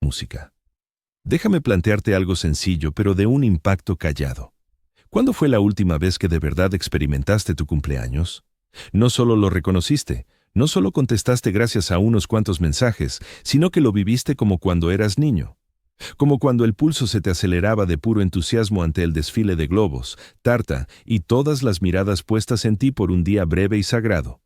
música. Déjame plantearte algo sencillo, pero de un impacto callado. ¿Cuándo fue la última vez que de verdad experimentaste tu cumpleaños? No solo lo reconociste, no solo contestaste gracias a unos cuantos mensajes, sino que lo viviste como cuando eras niño. Como cuando el pulso se te aceleraba de puro entusiasmo ante el desfile de globos, tarta y todas las miradas puestas en ti por un día breve y sagrado.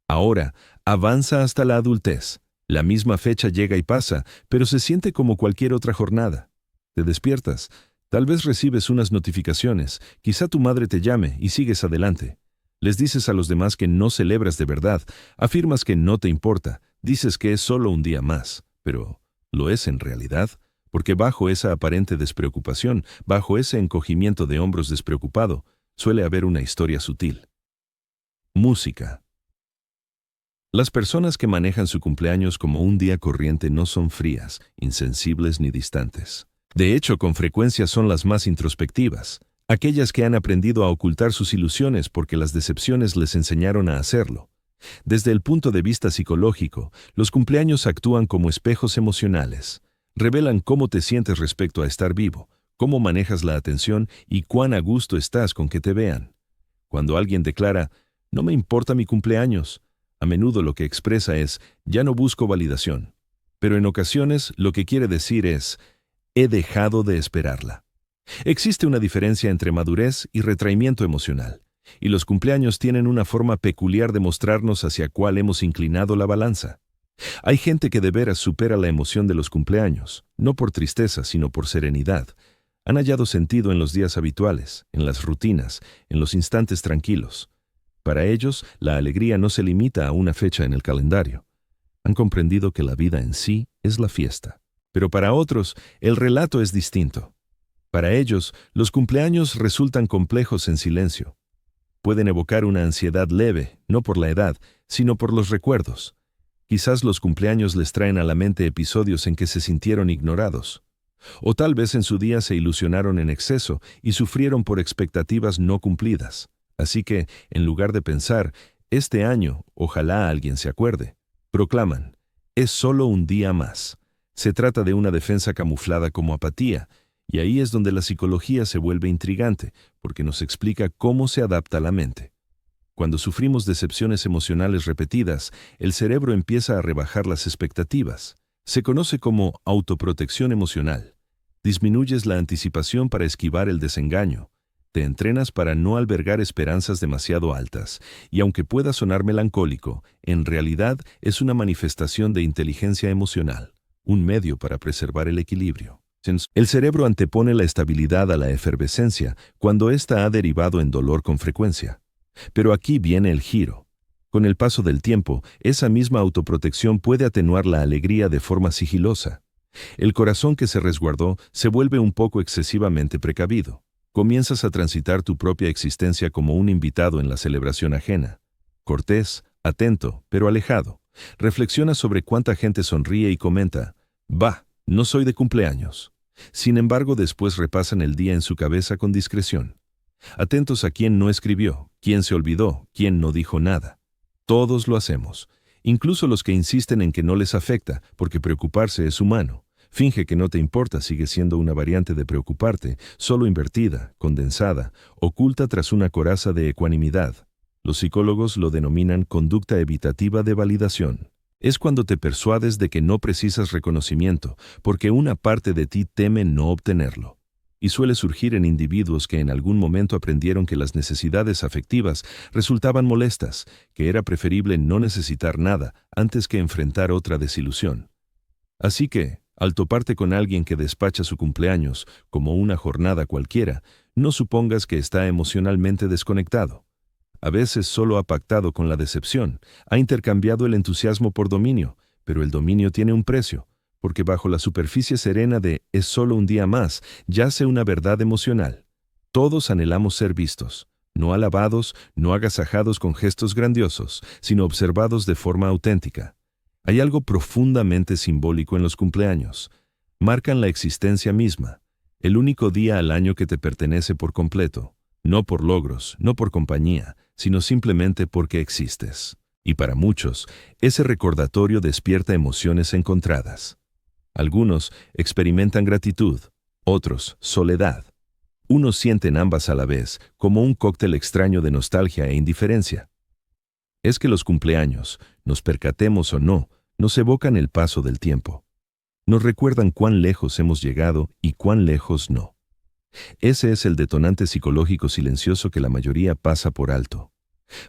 Ahora, avanza hasta la adultez. La misma fecha llega y pasa, pero se siente como cualquier otra jornada. Te despiertas, tal vez recibes unas notificaciones, quizá tu madre te llame y sigues adelante. Les dices a los demás que no celebras de verdad, afirmas que no te importa, dices que es solo un día más, pero ¿lo es en realidad? Porque bajo esa aparente despreocupación, bajo ese encogimiento de hombros despreocupado, suele haber una historia sutil. Música. Las personas que manejan su cumpleaños como un día corriente no son frías, insensibles ni distantes. De hecho, con frecuencia son las más introspectivas, aquellas que han aprendido a ocultar sus ilusiones porque las decepciones les enseñaron a hacerlo. Desde el punto de vista psicológico, los cumpleaños actúan como espejos emocionales. Revelan cómo te sientes respecto a estar vivo, cómo manejas la atención y cuán a gusto estás con que te vean. Cuando alguien declara, "No me importa mi cumpleaños", a menudo lo que expresa es, "Ya no busco validación". Pero en ocasiones lo que quiere decir es, "He dejado de esperarla". Existe una diferencia entre madurez y retraimiento emocional, y los cumpleaños tienen una forma peculiar de mostrarnos hacia cuál hemos inclinado la balanza. Hay gente que de veras supera la emoción de los cumpleaños, no por tristeza, sino por serenidad. Han hallado sentido en los días habituales, en las rutinas, en los instantes tranquilos. Para ellos, la alegría no se limita a una fecha en el calendario. Han comprendido que la vida en sí es la fiesta. Pero para otros, el relato es distinto. Para ellos, los cumpleaños resultan complejos en silencio. Pueden evocar una ansiedad leve, no por la edad, sino por los recuerdos. Quizás los cumpleaños les traen a la mente episodios en que se sintieron ignorados. O tal vez en su día se ilusionaron en exceso y sufrieron por expectativas no cumplidas. Así que, en lugar de pensar, "Este año, ojalá alguien se acuerde", proclaman, "Es solo un día más". Se trata de una defensa camuflada como apatía, y ahí es donde la psicología se vuelve intrigante, porque nos explica cómo se adapta la mente. Cuando sufrimos decepciones emocionales repetidas, el cerebro empieza a rebajar las expectativas. Se conoce como autoprotección emocional. Disminuyes la anticipación para esquivar el desengaño. Te entrenas para no albergar esperanzas demasiado altas, y aunque pueda sonar melancólico, en realidad es una manifestación de inteligencia emocional, un medio para preservar el equilibrio. El cerebro antepone la estabilidad a la efervescencia cuando ésta ha derivado en dolor con frecuencia. Pero aquí viene el giro. Con el paso del tiempo, esa misma autoprotección puede atenuar la alegría de forma sigilosa. El corazón que se resguardó se vuelve un poco excesivamente precavido. Comienzas a transitar tu propia existencia como un invitado en la celebración ajena. Cortés, atento, pero alejado. Reflexiona sobre cuánta gente sonríe y comenta, "Bah, no soy de cumpleaños". Sin embargo, después repasan el día en su cabeza con discreción. Atentos a quién no escribió, quién se olvidó, quién no dijo nada. Todos lo hacemos, incluso los que insisten en que no les afecta, porque preocuparse es humano. Finge que no te importa sigue siendo una variante de preocuparte, solo invertida, condensada, oculta tras una coraza de ecuanimidad. Los psicólogos lo denominan conducta evitativa de validación. Es cuando te persuades de que no precisas reconocimiento, porque una parte de ti teme no obtenerlo. Y suele surgir en individuos que en algún momento aprendieron que las necesidades afectivas resultaban molestas, que era preferible no necesitar nada antes que enfrentar otra desilusión. Así que, al toparte con alguien que despacha su cumpleaños como una jornada cualquiera, no supongas que está emocionalmente desconectado. A veces solo ha pactado con la decepción, ha intercambiado el entusiasmo por dominio, pero el dominio tiene un precio, porque bajo la superficie serena de "es solo un día más" yace una verdad emocional. Todos anhelamos ser vistos, no alabados, no agasajados con gestos grandiosos, sino observados de forma auténtica. Hay algo profundamente simbólico en los cumpleaños. Marcan la existencia misma, el único día al año que te pertenece por completo, no por logros, no por compañía, sino simplemente porque existes. Y para muchos, ese recordatorio despierta emociones encontradas. Algunos experimentan gratitud, otros soledad. Unos sienten ambas a la vez, como un cóctel extraño de nostalgia e indiferencia. Es que los cumpleaños, nos percatemos o no, nos evocan el paso del tiempo. Nos recuerdan cuán lejos hemos llegado y cuán lejos no. Ese es el detonante psicológico silencioso que la mayoría pasa por alto.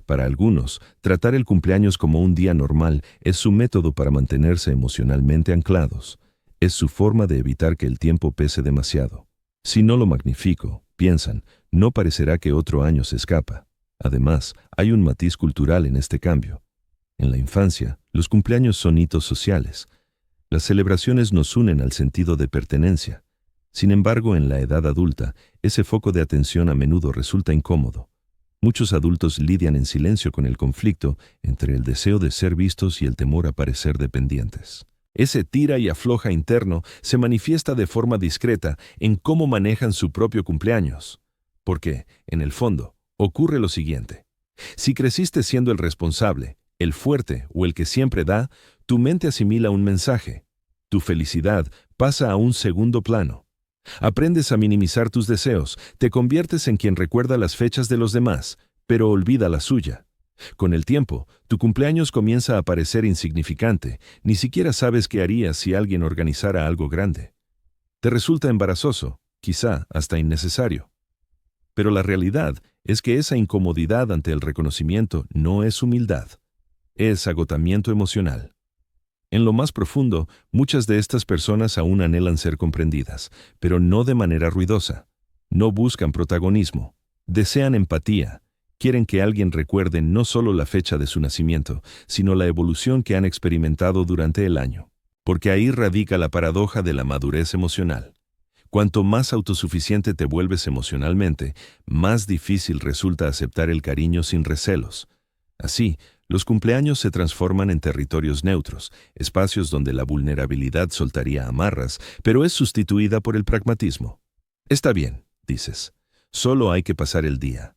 Para algunos, tratar el cumpleaños como un día normal es su método para mantenerse emocionalmente anclados. Es su forma de evitar que el tiempo pese demasiado. Si no lo magnifico, piensan, no parecerá que otro año se escapa. Además, hay un matiz cultural en este cambio. En la infancia, los cumpleaños son hitos sociales. Las celebraciones nos unen al sentido de pertenencia. Sin embargo, en la edad adulta, ese foco de atención a menudo resulta incómodo. Muchos adultos lidian en silencio con el conflicto entre el deseo de ser vistos y el temor a parecer dependientes. Ese tira y afloja interno se manifiesta de forma discreta en cómo manejan su propio cumpleaños. Porque, en el fondo, ocurre lo siguiente. Si creciste siendo el responsable, el fuerte o el que siempre da, tu mente asimila un mensaje. Tu felicidad pasa a un segundo plano. Aprendes a minimizar tus deseos, te conviertes en quien recuerda las fechas de los demás, pero olvida la suya. Con el tiempo, tu cumpleaños comienza a parecer insignificante, ni siquiera sabes qué harías si alguien organizara algo grande. Te resulta embarazoso, quizá hasta innecesario. Pero la realidad es que esa incomodidad ante el reconocimiento no es humildad, es agotamiento emocional. En lo más profundo, muchas de estas personas aún anhelan ser comprendidas, pero no de manera ruidosa. No buscan protagonismo, desean empatía. Quieren que alguien recuerde no solo la fecha de su nacimiento, sino la evolución que han experimentado durante el año. Porque ahí radica la paradoja de la madurez emocional. Cuanto más autosuficiente te vuelves emocionalmente, más difícil resulta aceptar el cariño sin recelos. Así, los cumpleaños se transforman en territorios neutros, espacios donde la vulnerabilidad soltaría amarras, pero es sustituida por el pragmatismo. Está bien, dices, solo hay que pasar el día.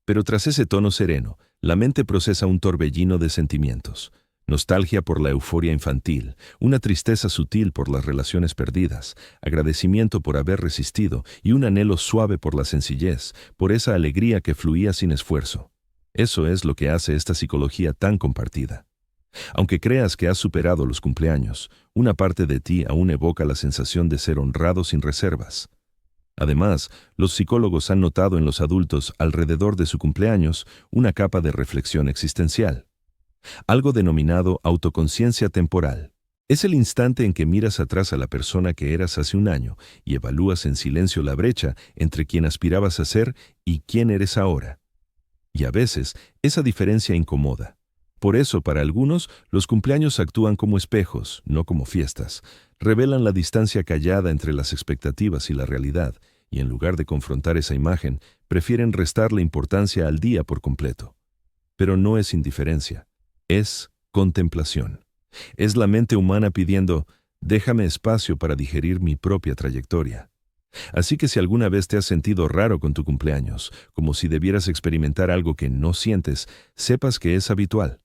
Pero tras ese tono sereno, la mente procesa un torbellino de sentimientos. Nostalgia por la euforia infantil, una tristeza sutil por las relaciones perdidas, agradecimiento por haber resistido y un anhelo suave por la sencillez, por esa alegría que fluía sin esfuerzo. Eso es lo que hace esta psicología tan compartida. Aunque creas que has superado los cumpleaños, una parte de ti aún evoca la sensación de ser honrado sin reservas. Además, los psicólogos han notado en los adultos alrededor de su cumpleaños una capa de reflexión existencial, algo denominado autoconciencia temporal. Es el instante en que miras atrás a la persona que eras hace un año y evalúas en silencio la brecha entre quien aspirabas a ser y quién eres ahora. Y a veces, esa diferencia incomoda. Por eso, para algunos, los cumpleaños actúan como espejos, no como fiestas. Revelan la distancia callada entre las expectativas y la realidad, y en lugar de confrontar esa imagen, prefieren restarle importancia al día por completo. Pero no es indiferencia, es contemplación. Es la mente humana pidiendo, déjame espacio para digerir mi propia trayectoria. Así que si alguna vez te has sentido raro con tu cumpleaños, como si debieras experimentar algo que no sientes, sepas que es habitual.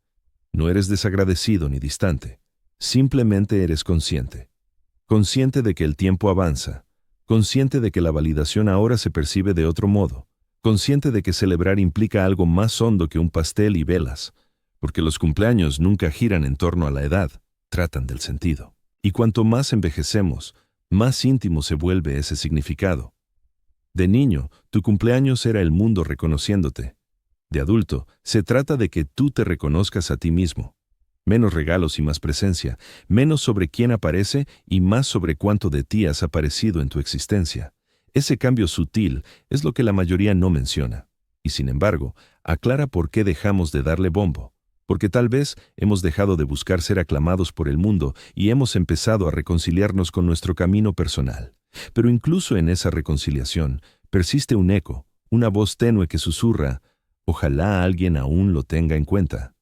No eres desagradecido ni distante, simplemente eres consciente. Consciente de que el tiempo avanza, consciente de que la validación ahora se percibe de otro modo, consciente de que celebrar implica algo más hondo que un pastel y velas, porque los cumpleaños nunca giran en torno a la edad, tratan del sentido. Y cuanto más envejecemos, más íntimo se vuelve ese significado. De niño, tu cumpleaños era el mundo reconociéndote. De adulto, se trata de que tú te reconozcas a ti mismo. Menos regalos y más presencia, menos sobre quién aparece y más sobre cuánto de ti has aparecido en tu existencia. Ese cambio sutil es lo que la mayoría no menciona. Y sin embargo, aclara por qué dejamos de darle bombo. Porque tal vez hemos dejado de buscar ser aclamados por el mundo y hemos empezado a reconciliarnos con nuestro camino personal. Pero incluso en esa reconciliación, persiste un eco, una voz tenue que susurra, ojalá alguien aún lo tenga en cuenta.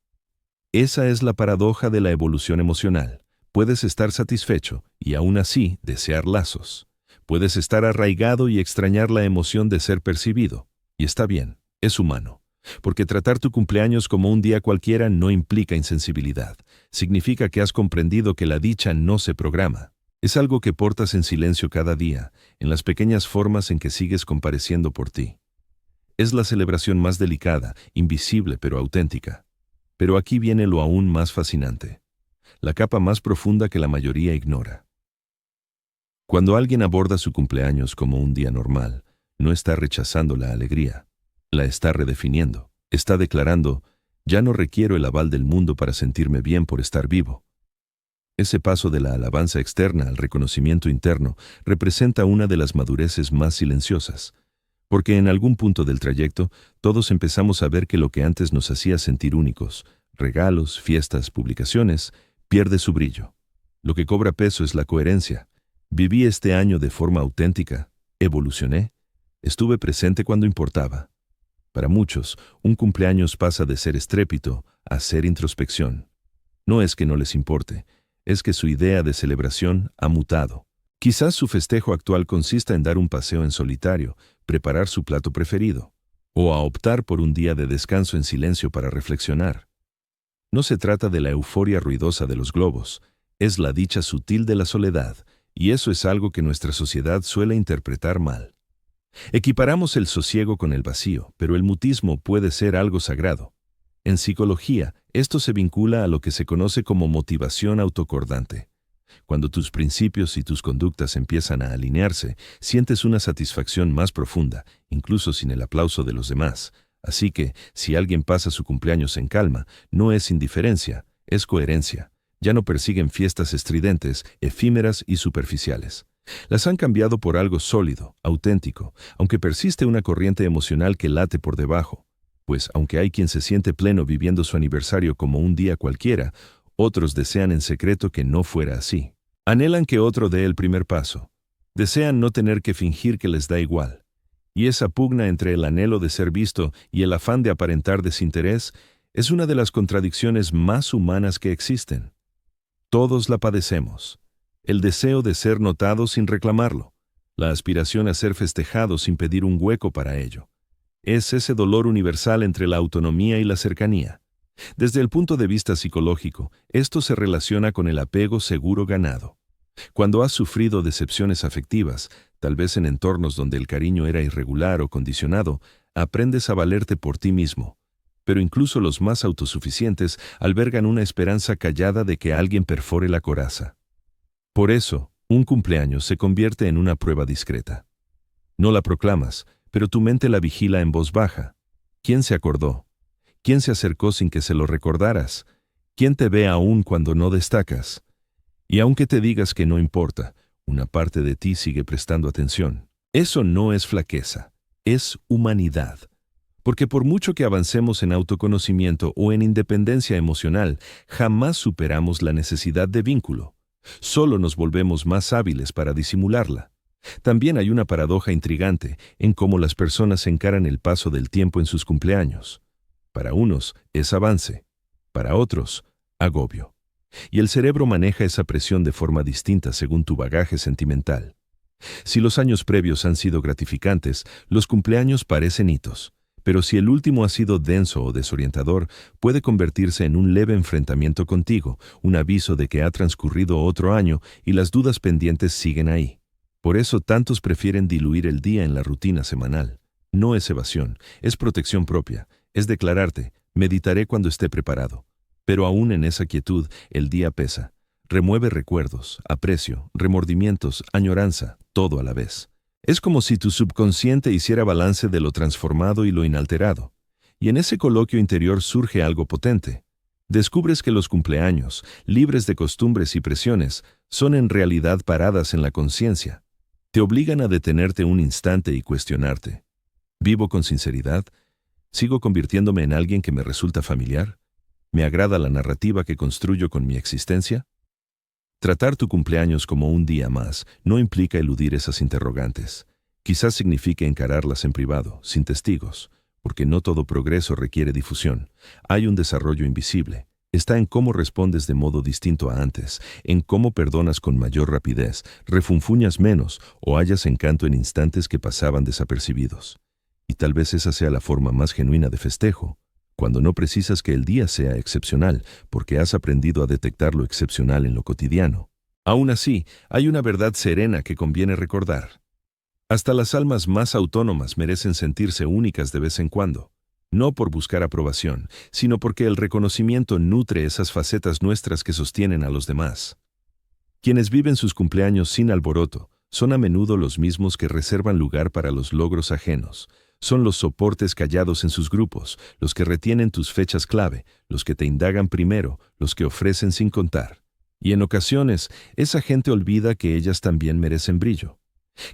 Esa es la paradoja de la evolución emocional. Puedes estar satisfecho y aún así desear lazos. Puedes estar arraigado y extrañar la emoción de ser percibido. Y está bien, es humano. Porque tratar tu cumpleaños como un día cualquiera no implica insensibilidad. Significa que has comprendido que la dicha no se programa. Es algo que portas en silencio cada día, en las pequeñas formas en que sigues compareciendo por ti. Es la celebración más delicada, invisible pero auténtica. Pero aquí viene lo aún más fascinante, la capa más profunda que la mayoría ignora. Cuando alguien aborda su cumpleaños como un día normal, no está rechazando la alegría, la está redefiniendo. Está declarando, ya no requiero el aval del mundo para sentirme bien por estar vivo. Ese paso de la alabanza externa al reconocimiento interno representa una de las madureces más silenciosas, porque en algún punto del trayecto todos empezamos a ver que lo que antes nos hacía sentir únicos, regalos, fiestas, publicaciones, pierde su brillo. Lo que cobra peso es la coherencia. Viví este año de forma auténtica, evolucioné, estuve presente cuando importaba. Para muchos, un cumpleaños pasa de ser estrépito a ser introspección. No es que no les importe, es que su idea de celebración ha mutado. Quizás su festejo actual consista en dar un paseo en solitario, preparar su plato preferido, o a optar por un día de descanso en silencio para reflexionar. No se trata de la euforia ruidosa de los globos, es la dicha sutil de la soledad, y eso es algo que nuestra sociedad suele interpretar mal. Equiparamos el sosiego con el vacío, pero el mutismo puede ser algo sagrado. En psicología, esto se vincula a lo que se conoce como motivación autocordante. Cuando tus principios y tus conductas empiezan a alinearse, sientes una satisfacción más profunda, incluso sin el aplauso de los demás. Así que, si alguien pasa su cumpleaños en calma, no es indiferencia, es coherencia. Ya no persiguen fiestas estridentes, efímeras y superficiales. Las han cambiado por algo sólido, auténtico, aunque persiste una corriente emocional que late por debajo. Pues aunque hay quien se siente pleno viviendo su aniversario como un día cualquiera, otros desean en secreto que no fuera así. Anhelan que otro dé el primer paso. Desean no tener que fingir que les da igual. Y esa pugna entre el anhelo de ser visto y el afán de aparentar desinterés es una de las contradicciones más humanas que existen. Todos la padecemos. El deseo de ser notado sin reclamarlo, la aspiración a ser festejado sin pedir un hueco para ello. Es ese dolor universal entre la autonomía y la cercanía. Desde el punto de vista psicológico, esto se relaciona con el apego seguro ganado. Cuando has sufrido decepciones afectivas, tal vez en entornos donde el cariño era irregular o condicionado, aprendes a valerte por ti mismo. Pero incluso los más autosuficientes albergan una esperanza callada de que alguien perfore la coraza. Por eso, un cumpleaños se convierte en una prueba discreta. No la proclamas, pero tu mente la vigila en voz baja. ¿Quién se acordó? ¿Quién se acercó sin que se lo recordaras? ¿Quién te ve aún cuando no destacas? Y aunque te digas que no importa, una parte de ti sigue prestando atención. Eso no es flaqueza, es humanidad. Porque por mucho que avancemos en autoconocimiento o en independencia emocional, jamás superamos la necesidad de vínculo. Solo nos volvemos más hábiles para disimularla. También hay una paradoja intrigante en cómo las personas encaran el paso del tiempo en sus cumpleaños. Para unos es avance, para otros, agobio. Y el cerebro maneja esa presión de forma distinta según tu bagaje sentimental. Si los años previos han sido gratificantes, los cumpleaños parecen hitos. Pero si el último ha sido denso o desorientador, puede convertirse en un leve enfrentamiento contigo, un aviso de que ha transcurrido otro año y las dudas pendientes siguen ahí. Por eso tantos prefieren diluir el día en la rutina semanal. No es evasión, es protección propia, es declararte, meditaré cuando esté preparado. Pero aún en esa quietud, el día pesa. Remueve recuerdos, aprecio, remordimientos, añoranza, todo a la vez. Es como si tu subconsciente hiciera balance de lo transformado y lo inalterado. Y en ese coloquio interior surge algo potente. Descubres que los cumpleaños, libres de costumbres y presiones, son en realidad paradas en la conciencia. Te obligan a detenerte un instante y cuestionarte. ¿Vivo con sinceridad? ¿Sigo convirtiéndome en alguien que me resulta familiar? ¿Me agrada la narrativa que construyo con mi existencia? Tratar tu cumpleaños como un día más no implica eludir esas interrogantes. Quizás signifique encararlas en privado, sin testigos, porque no todo progreso requiere difusión. Hay un desarrollo invisible. Está en cómo respondes de modo distinto a antes, en cómo perdonas con mayor rapidez, refunfuñas menos o hallas encanto en instantes que pasaban desapercibidos. Y tal vez esa sea la forma más genuina de festejo, cuando no precisas que el día sea excepcional, porque has aprendido a detectar lo excepcional en lo cotidiano. Aún así, hay una verdad serena que conviene recordar. Hasta las almas más autónomas merecen sentirse únicas de vez en cuando, no por buscar aprobación, sino porque el reconocimiento nutre esas facetas nuestras que sostienen a los demás. Quienes viven sus cumpleaños sin alboroto son a menudo los mismos que reservan lugar para los logros ajenos. Son los soportes callados en sus grupos, los que retienen tus fechas clave, los que te indagan primero, los que ofrecen sin contar. Y en ocasiones, esa gente olvida que ellas también merecen brillo,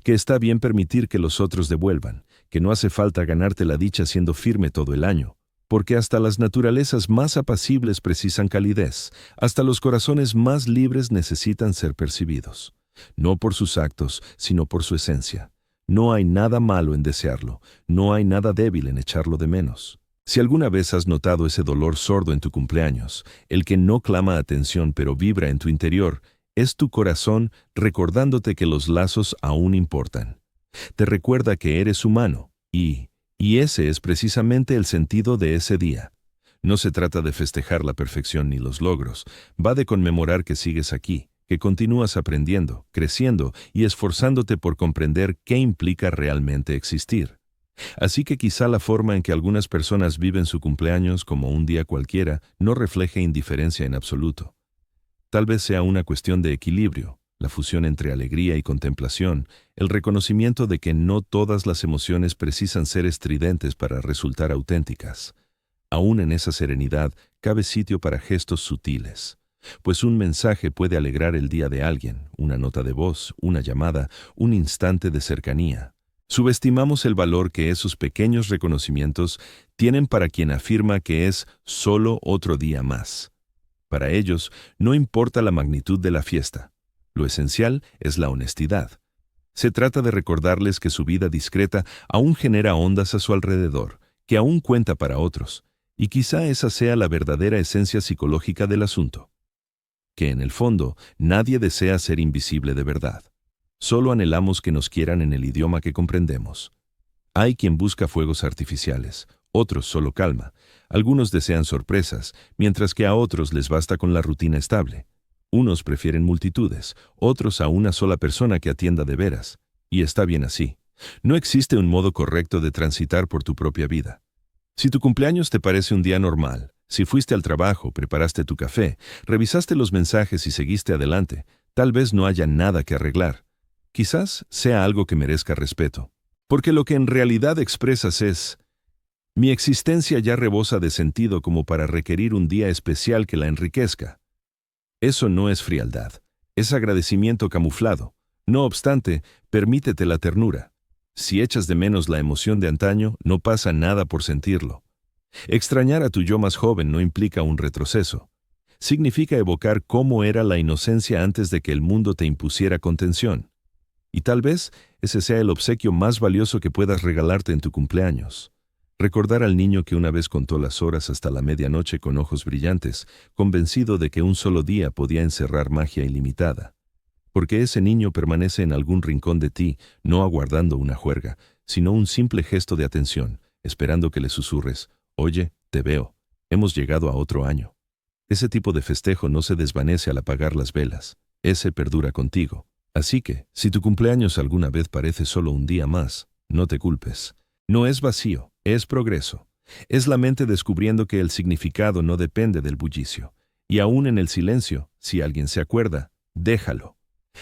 que está bien permitir que los otros devuelvan, que no hace falta ganarte la dicha siendo firme todo el año, porque hasta las naturalezas más apacibles precisan calidez, hasta los corazones más libres necesitan ser percibidos, no por sus actos, sino por su esencia. No hay nada malo en desearlo, no hay nada débil en echarlo de menos. Si alguna vez has notado ese dolor sordo en tu cumpleaños, el que no clama atención pero vibra en tu interior, es tu corazón recordándote que los lazos aún importan. Te recuerda que eres humano, y ese es precisamente el sentido de ese día. No se trata de festejar la perfección ni los logros, va de conmemorar que sigues aquí, que continúas aprendiendo, creciendo y esforzándote por comprender qué implica realmente existir. Así que quizá la forma en que algunas personas viven su cumpleaños como un día cualquiera no refleje indiferencia en absoluto. Tal vez sea una cuestión de equilibrio, la fusión entre alegría y contemplación, el reconocimiento de que no todas las emociones precisan ser estridentes para resultar auténticas. Aún en esa serenidad cabe sitio para gestos sutiles, pues un mensaje puede alegrar el día de alguien, una nota de voz, una llamada, un instante de cercanía. Subestimamos el valor que esos pequeños reconocimientos tienen para quien afirma que es solo otro día más. Para ellos, no importa la magnitud de la fiesta. Lo esencial es la honestidad. Se trata de recordarles que su vida discreta aún genera ondas a su alrededor, que aún cuenta para otros, y quizá esa sea la verdadera esencia psicológica del asunto. Que en el fondo, nadie desea ser invisible de verdad. Solo anhelamos que nos quieran en el idioma que comprendemos. Hay quien busca fuegos artificiales, otros solo calma. Algunos desean sorpresas, mientras que a otros les basta con la rutina estable. Unos prefieren multitudes, otros a una sola persona que atienda de veras. Y está bien así. No existe un modo correcto de transitar por tu propia vida. Si tu cumpleaños te parece un día normal, si fuiste al trabajo, preparaste tu café, revisaste los mensajes y seguiste adelante, tal vez no haya nada que arreglar. Quizás sea algo que merezca respeto. Porque lo que en realidad expresas es: mi existencia ya rebosa de sentido como para requerir un día especial que la enriquezca. Eso no es frialdad, es agradecimiento camuflado. No obstante, permítete la ternura. Si echas de menos la emoción de antaño, no pasa nada por sentirlo. Extrañar a tu yo más joven no implica un retroceso. Significa evocar cómo era la inocencia antes de que el mundo te impusiera contención. Y tal vez ese sea el obsequio más valioso que puedas regalarte en tu cumpleaños. Recordar al niño que una vez contó las horas hasta la medianoche con ojos brillantes, convencido de que un solo día podía encerrar magia ilimitada. Porque ese niño permanece en algún rincón de ti, no aguardando una juerga, sino un simple gesto de atención, esperando que le susurres: oye, te veo, hemos llegado a otro año. Ese tipo de festejo no se desvanece al apagar las velas, ese perdura contigo. Así que, si tu cumpleaños alguna vez parece solo un día más, no te culpes. No es vacío, es progreso. Es la mente descubriendo que el significado no depende del bullicio. Y aún en el silencio, si alguien se acuerda, déjalo.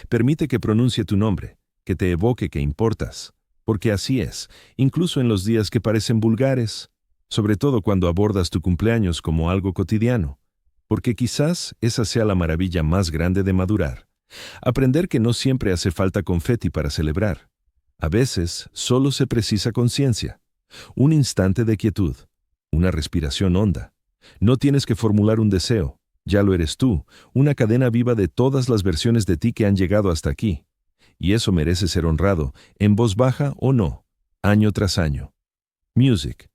Permite que pronuncie tu nombre, que te evoque que importas. Porque así es, incluso en los días que parecen vulgares, sobre todo cuando abordas tu cumpleaños como algo cotidiano. Porque quizás esa sea la maravilla más grande de madurar. Aprender que no siempre hace falta confeti para celebrar. A veces solo se precisa conciencia, un instante de quietud, una respiración honda. No tienes que formular un deseo, ya lo eres tú, una cadena viva de todas las versiones de ti que han llegado hasta aquí. Y eso merece ser honrado, en voz baja o no, año tras año. Music.